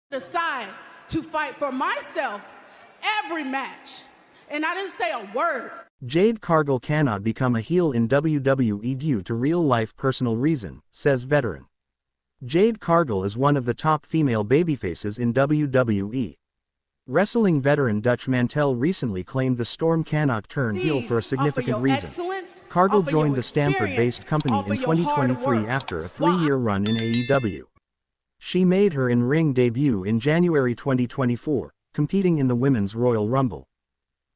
decide to fight for myself every match, and I didn't say a word. Jade Cargill cannot become a heel in WWE due to real-life personal reason, says veteran. Jade Cargill is one of the top female babyfaces in WWE. Wrestling veteran Dutch Mantell recently claimed the Storm cannot turn heel for a significant reason. Cargill joined the Stamford-based company in 2023 after a 3-year run in AEW. She made her in-ring debut in January 2024, competing in the Women's Royal Rumble.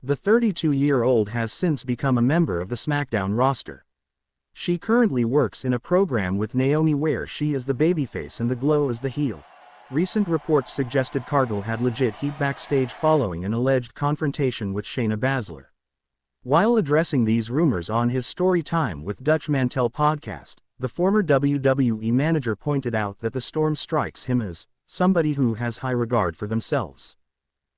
The 32-year-old has since become a member of the SmackDown roster. She currently works in a program with Naomi where she is the babyface and the Glow is the heel. Recent reports suggested Cargill had legit heat backstage following an alleged confrontation with Shayna Baszler. While addressing these rumors on his Story Time with Dutch Mantell podcast, the former WWE manager pointed out that the Storm strikes him as somebody who has high regard for themselves.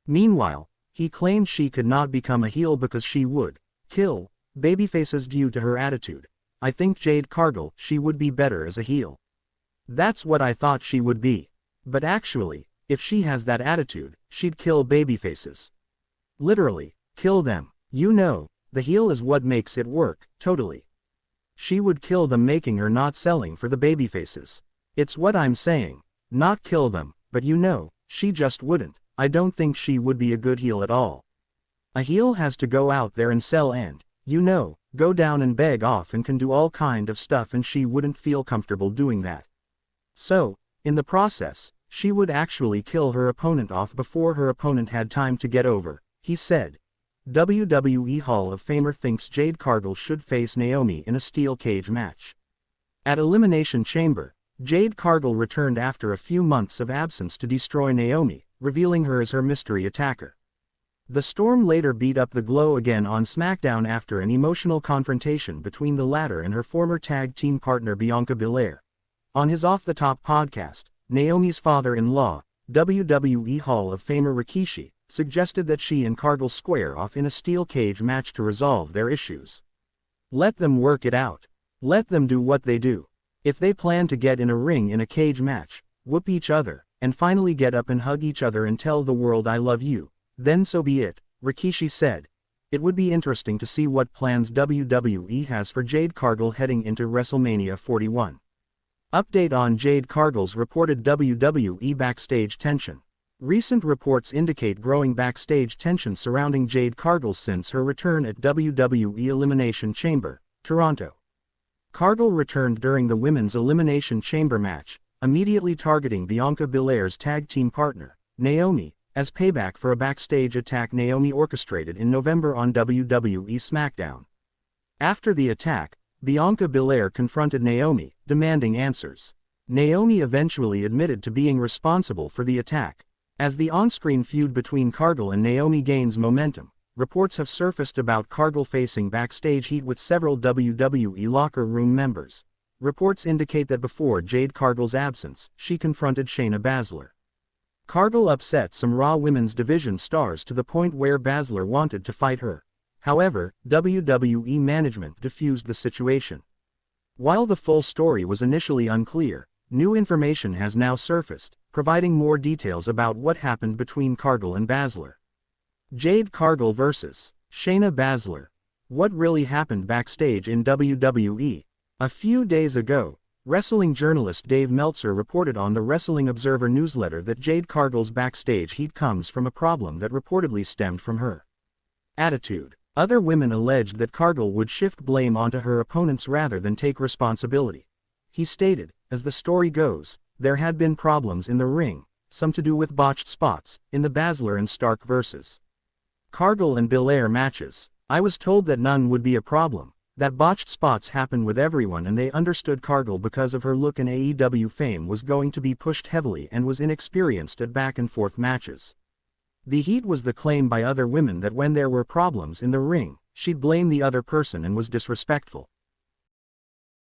Meanwhile, he claimed she could not become a heel because she would kill babyfaces due to her attitude. I think Jade Cargill, she would be better as a heel. That's what I thought she would be. But actually, if she has that attitude, she'd kill babyfaces. Literally, kill them. You know, the heel is what makes it work, totally. She would kill them, making her not selling for the babyfaces. It's what I'm saying. Not kill them, but you know, she just wouldn't. I don't think she would be a good heel at all. A heel has to go out there and sell and, you know, go down and beg off and can do all kind of stuff, and she wouldn't feel comfortable doing that. So, in the process, she would actually kill her opponent off before her opponent had time to get over, he said. WWE Hall of Famer thinks Jade Cargill should face Naomi in a steel cage match. At Elimination Chamber, Jade Cargill returned after a few months of absence to destroy Naomi, revealing her as her mystery attacker. The Storm later beat up the Glow again on SmackDown after an emotional confrontation between the latter and her former tag team partner Bianca Belair. On his Off the Top podcast, Naomi's father-in-law, WWE Hall of Famer Rikishi, suggested that she and Cargill square off in a steel cage match to resolve their issues. Let them work it out. Let them do what they do. If they plan to get in a ring in a cage match, whoop each other, and finally get up and hug each other and tell the world I love you, then so be it, Rikishi said. It would be interesting to see what plans WWE has for Jade Cargill heading into WrestleMania 41. Update on Jade Cargill's reported WWE backstage tension. Recent reports indicate growing backstage tension surrounding Jade Cargill since her return at WWE Elimination Chamber, Toronto. Cargill returned during the Women's Elimination Chamber match, immediately targeting Bianca Belair's tag team partner, Naomi, as payback for a backstage attack Naomi orchestrated in November on WWE SmackDown. After the attack, Bianca Belair confronted Naomi, demanding answers. Naomi eventually admitted to being responsible for the attack. As the on-screen feud between Cargill and Naomi gains momentum, reports have surfaced about Cargill facing backstage heat with several WWE locker room members. Reports indicate that before Jade Cargill's absence, she confronted Shayna Baszler. Cargill upset some Raw Women's Division stars to the point where Baszler wanted to fight her. However, WWE management diffused the situation. While the full story was initially unclear, new information has now surfaced, providing more details about what happened between Cargill and Baszler. Jade Cargill vs. Shayna Baszler. What really happened backstage in WWE? A few days ago, wrestling journalist Dave Meltzer reported on the Wrestling Observer newsletter that Jade Cargill's backstage heat comes from a problem that reportedly stemmed from her attitude. Other women alleged that Cargill would shift blame onto her opponents rather than take responsibility. He stated, as the story goes, there had been problems in the ring, some to do with botched spots, in the Baszler and Stark vs. Cargill and Belair matches. I was told that none would be a problem, that botched spots happen with everyone, and they understood Cargill because of her look and AEW fame was going to be pushed heavily and was inexperienced at back-and-forth matches. The heat was the claim by other women that when there were problems in the ring, she'd blame the other person and was disrespectful.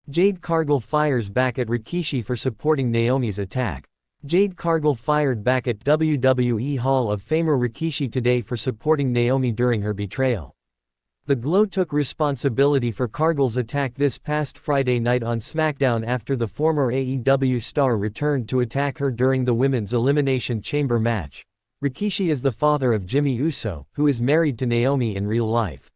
Jade Cargill fires back at Rikishi for supporting Naomi's attack. Jade Cargill fired back at WWE Hall of Famer Rikishi today for supporting Naomi during her betrayal. The Glow took responsibility for Cargill's attack this past Friday night on SmackDown after the former AEW star returned to attack her during the Women's Elimination Chamber match. Rikishi is the father of Jimmy Uso, who is married to Naomi in real life.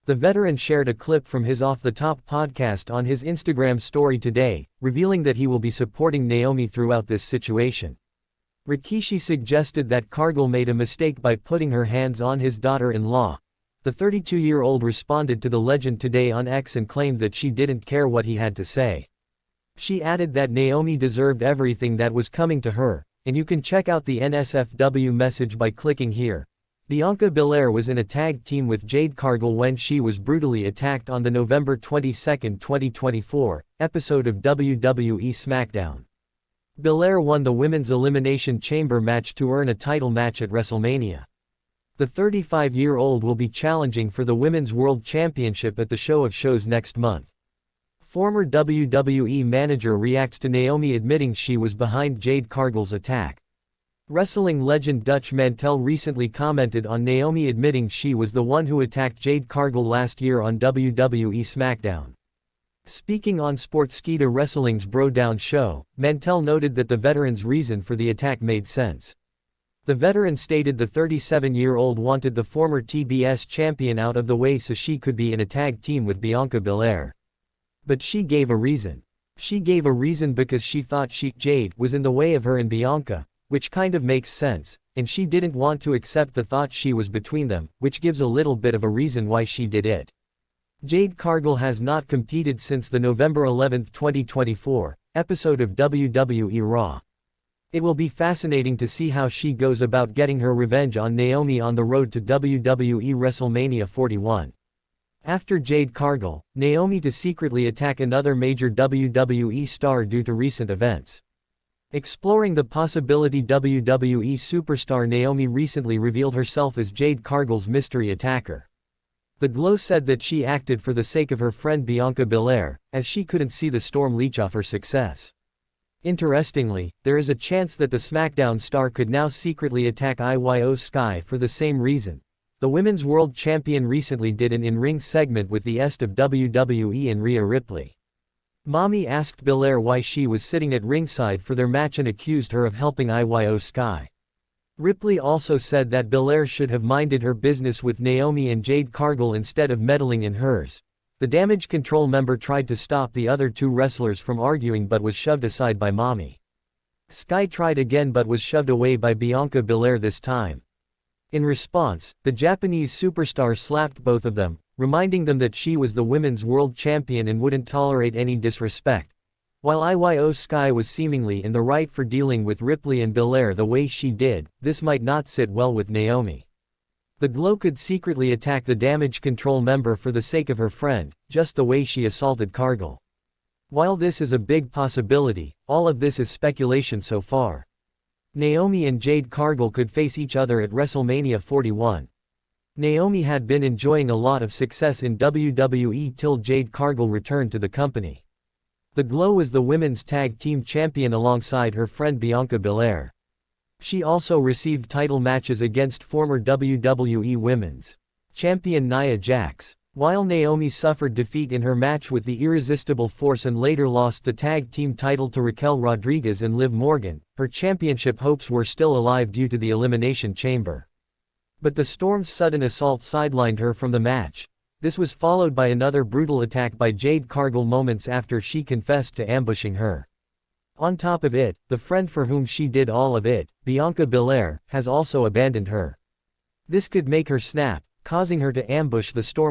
The veteran shared a clip from his Off the Top podcast on his Instagram story today, revealing that he will be supporting Naomi throughout this situation. Rikishi suggested that Cargill made a mistake by putting her hands on his daughter-in-law. The 32-year-old responded to the legend today on X and claimed that she didn't care what he had to say. She added that Naomi deserved everything that was coming to her, and you can check out the NSFW message by clicking here. Bianca Belair was in a tag team with Jade Cargill when she was brutally attacked on the November 22, 2024, episode of WWE SmackDown. Belair won the Women's Elimination Chamber match to earn a title match at WrestleMania. The 35-year-old will be challenging for the Women's World Championship at the Show of Shows next month. Former WWE manager reacts to Naomi admitting she was behind Jade Cargill's attack. Wrestling legend Dutch Mantell recently commented on Naomi admitting she was the one who attacked Jade Cargill last year on WWE SmackDown. Speaking on Sportskeeda Wrestling's Bro Down show, Mantell noted that the veteran's reason for the attack made sense. The veteran stated the 37-year-old wanted the former TBS champion out of the way so she could be in a tag team with Bianca Belair. But she gave a reason. She gave a reason because she thought Jade was in the way of her and Bianca, which kind of makes sense, and she didn't want to accept the thought she was between them, which gives a little bit of a reason why she did it. Jade Cargill has not competed since the November 11, 2024, episode of WWE Raw. It will be fascinating to see how she goes about getting her revenge on Naomi on the road to WWE WrestleMania 41. After Jade Cargill, Naomi to secretly attack another major WWE star due to recent events. Exploring the possibility, WWE superstar Naomi recently revealed herself as Jade Cargill's mystery attacker. The Glow said that she acted for the sake of her friend Bianca Belair, as she couldn't see the storm leech off her success. Interestingly, there is a chance that the SmackDown star could now secretly attack Io Sky for the same reason. The Women's World Champion recently did an in-ring segment with the est of WWE and Rhea Ripley. Mommy asked Belair why she was sitting at ringside for their match and accused her of helping Io Sky. Ripley also said that Belair should have minded her business with Naomi and Jade Cargill instead of meddling in hers. The Damage Control member tried to stop the other two wrestlers from arguing but was shoved aside by Mommy. Sky tried again but was shoved away by Bianca Belair this time. In response, the Japanese superstar slapped both of them, reminding them that she was the Women's World Champion and wouldn't tolerate any disrespect. While Io Sky was seemingly in the right for dealing with Ripley and Belair the way she did, this might not sit well with Naomi. The Glow could secretly attack the Damage Control member for the sake of her friend, just the way she assaulted Cargill. While this is a big possibility, all of this is speculation so far. Naomi and Jade Cargill could face each other at WrestleMania 41. Naomi had been enjoying a lot of success in WWE till Jade Cargill returned to the company. The Glow was the women's tag team champion alongside her friend Bianca Belair. She also received title matches against former WWE Women's Champion Nia Jax. While Naomi suffered defeat in her match with the Irresistible Force and later lost the tag team title to Raquel Rodriguez and Liv Morgan, her championship hopes were still alive due to the Elimination Chamber. But the Storm's sudden assault sidelined her from the match. This was followed by another brutal attack by Jade Cargill moments after she confessed to ambushing her. On top of it, the friend for whom she did all of it, Bianca Belair, has also abandoned her. This could make her snap, causing her to ambush the Storm